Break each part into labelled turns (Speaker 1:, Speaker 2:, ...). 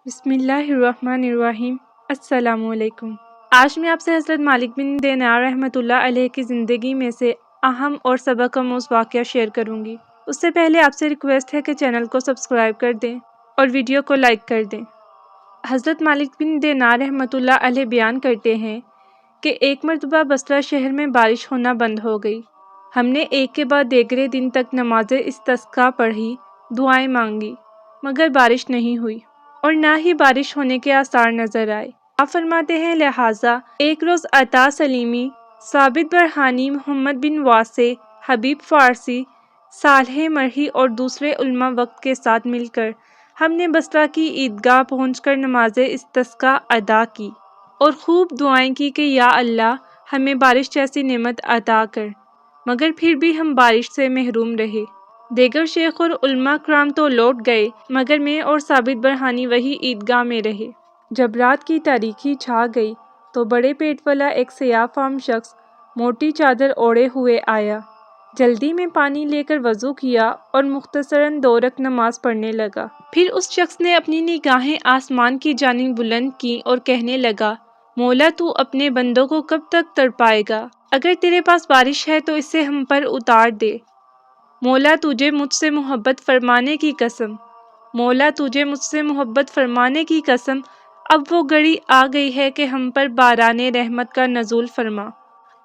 Speaker 1: بسم اللہ الرحمن الرحیم۔ السلام علیکم۔ آج میں آپ سے حضرت مالک بن دینار رحمۃ اللہ علیہ کی زندگی میں سے اہم اور سبق آموز واقعہ شیئر کروں گی۔ اس سے پہلے آپ سے ریکویسٹ ہے کہ چینل کو سبسکرائب کر دیں اور ویڈیو کو لائک کر دیں۔ حضرت مالک بن دینار رحمۃ اللہ علیہ بیان کرتے ہیں کہ ایک مرتبہ بصرہ شہر میں بارش ہونا بند ہو گئی۔ ہم نے ایک کے بعد دیگرے دن تک نماز استسقاء پڑھی، دعائیں مانگی، مگر بارش نہیں ہوئی اور نہ ہی بارش ہونے کے آثار نظر آئے۔ آپ فرماتے ہیں لہٰذا ایک روز عطا سلیمی، ثابت برہانی، محمد بن واسع، حبیب فارسی، صالح مرہی اور دوسرے علماء وقت کے ساتھ مل کر ہم نے بصرہ کی عیدگاہ پہنچ کر نماز استسقاء ادا کی اور خوب دعائیں کی کہ یا اللہ ہمیں بارش جیسی نعمت عطا کر، مگر پھر بھی ہم بارش سے محروم رہے۔ دیگر شیخ اور علماء کرام تو لوٹ گئے، مگر میں اور ثابت برہانی وہی عیدگاہ میں رہے۔ جب رات کی تاریکی چھا گئی تو بڑے پیٹ والا ایک سیاہ فام شخص موٹی چادر اوڑھے ہوئے آیا، جلدی میں پانی لے کر وضو کیا اور مختصراً 2 رکعت نماز پڑھنے لگا۔ پھر اس شخص نے اپنی نگاہیں آسمان کی جانب بلند کی اور کہنے لگا، مولا تو اپنے بندوں کو کب تک تڑپائے گا؟ اگر تیرے پاس بارش ہے تو اسے ہم پر اتار دے۔ مولا تجھے مجھ سے محبت فرمانے کی قسم، مولا تجھے مجھ سے محبت فرمانے کی قسم، اب وہ گھڑی آ گئی ہے کہ ہم پر باران رحمت کا نزول فرما۔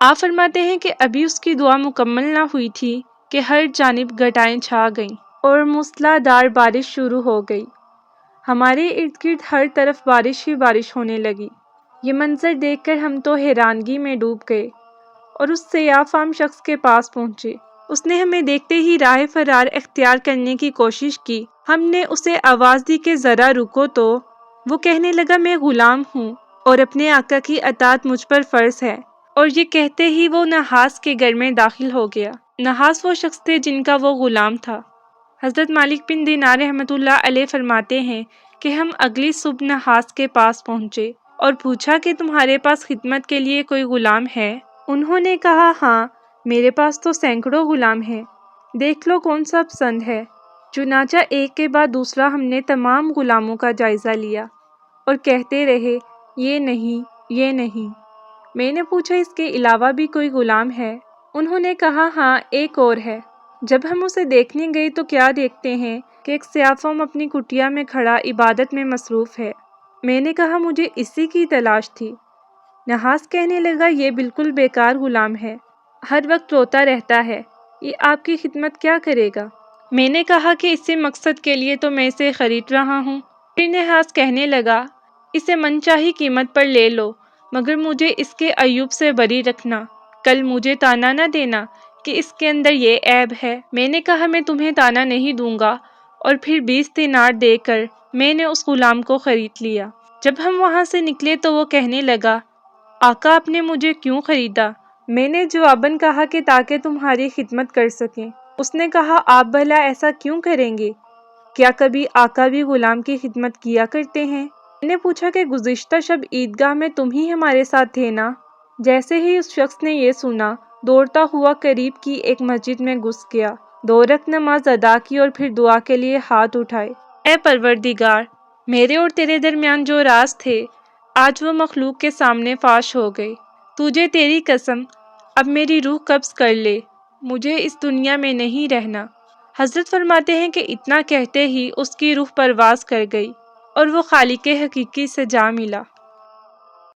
Speaker 1: آپ فرماتے ہیں کہ ابھی اس کی دعا مکمل نہ ہوئی تھی کہ ہر جانب گھٹائیں چھا گئیں اور موسلا دھار بارش شروع ہو گئی۔ ہمارے ارد گرد ہر طرف بارش ہی بارش ہونے لگی۔ یہ منظر دیکھ کر ہم تو حیرانگی میں ڈوب گئے اور اس سیاہ فام شخص کے پاس پہنچے۔ اس نے ہمیں دیکھتے ہی راہ فرار اختیار کرنے کی کوشش کی۔ ہم نے اسے آواز دی کہ ذرا رکو تو۔ وہ کہنے لگا میں غلام ہوں اور اپنے آقا کی اطاعت مجھ پر فرض ہے، اور یہ کہتے ہی وہ نحاس کے گھر میں داخل ہو گیا۔ نحاس وہ شخص تھے جن کا وہ غلام تھا۔ حضرت مالک بن دینار رحمۃ اللہ علیہ فرماتے ہیں کہ ہم اگلی صبح نحاس کے پاس پہنچے اور پوچھا کہ تمہارے پاس خدمت کے لیے کوئی غلام ہے؟ انہوں نے کہا ہاں، میرے پاس تو سینکڑوں غلام ہیں، دیکھ لو کون سا پسند ہے۔ چنانچہ ایک کے بعد دوسرا ہم نے تمام غلاموں کا جائزہ لیا اور کہتے رہے یہ نہیں، یہ نہیں۔ میں نے پوچھا اس کے علاوہ بھی کوئی غلام ہے؟ انہوں نے کہا ہاں، ایک اور ہے۔ جب ہم اسے دیکھنے گئے تو کیا دیکھتے ہیں کہ ایک سیاہ فام اپنی کٹیا میں کھڑا عبادت میں مصروف ہے۔ میں نے کہا مجھے اسی کی تلاش تھی۔ نحاس کہنے لگا یہ بالکل بیکار غلام ہے، ہر وقت روتا رہتا ہے، یہ آپ کی خدمت کیا کرے گا؟ میں نے کہا کہ اسی مقصد کے لیے تو میں اسے خرید رہا ہوں۔ پھر نحاس کہنے لگا اسے من چاہی قیمت پر لے لو، مگر مجھے اس کے عیوب سے بری رکھنا، کل مجھے طعنہ نہ دینا کہ اس کے اندر یہ عیب ہے۔ میں نے کہا میں تمہیں طعنہ نہیں دوں گا، اور پھر 20 دینار دے کر میں نے اس غلام کو خرید لیا۔ جب ہم وہاں سے نکلے تو وہ کہنے لگا آقا آپ نے مجھے کیوں خریدا؟ میں نے جواباً کہا کہ تاکہ تمہاری خدمت کر سکیں۔ اس نے کہا آپ بھلا ایسا کیوں کریں گے؟ کیا کبھی آقا بھی غلام کی خدمت کیا کرتے ہیں؟ میں نے پوچھا کہ گزشتہ شب عیدگاہ میں تم ہی ہمارے ساتھ تھے نا؟ جیسے ہی اس شخص نے یہ سنا، دوڑتا ہوا قریب کی ایک مسجد میں گھس گیا، 2 رکعت نماز ادا کی اور پھر دعا کے لیے ہاتھ اٹھائے۔ اے پروردگار، میرے اور تیرے درمیان جو راز تھے آج وہ مخلوق کے سامنے فاش ہو گئے۔ تجھے تیری قسم، اب میری روح قبض کر لے، مجھے اس دنیا میں نہیں رہنا۔ حضرت فرماتے ہیں کہ اتنا کہتے ہی اس کی روح پرواز کر گئی اور وہ خالق حقیقی سے جا ملا۔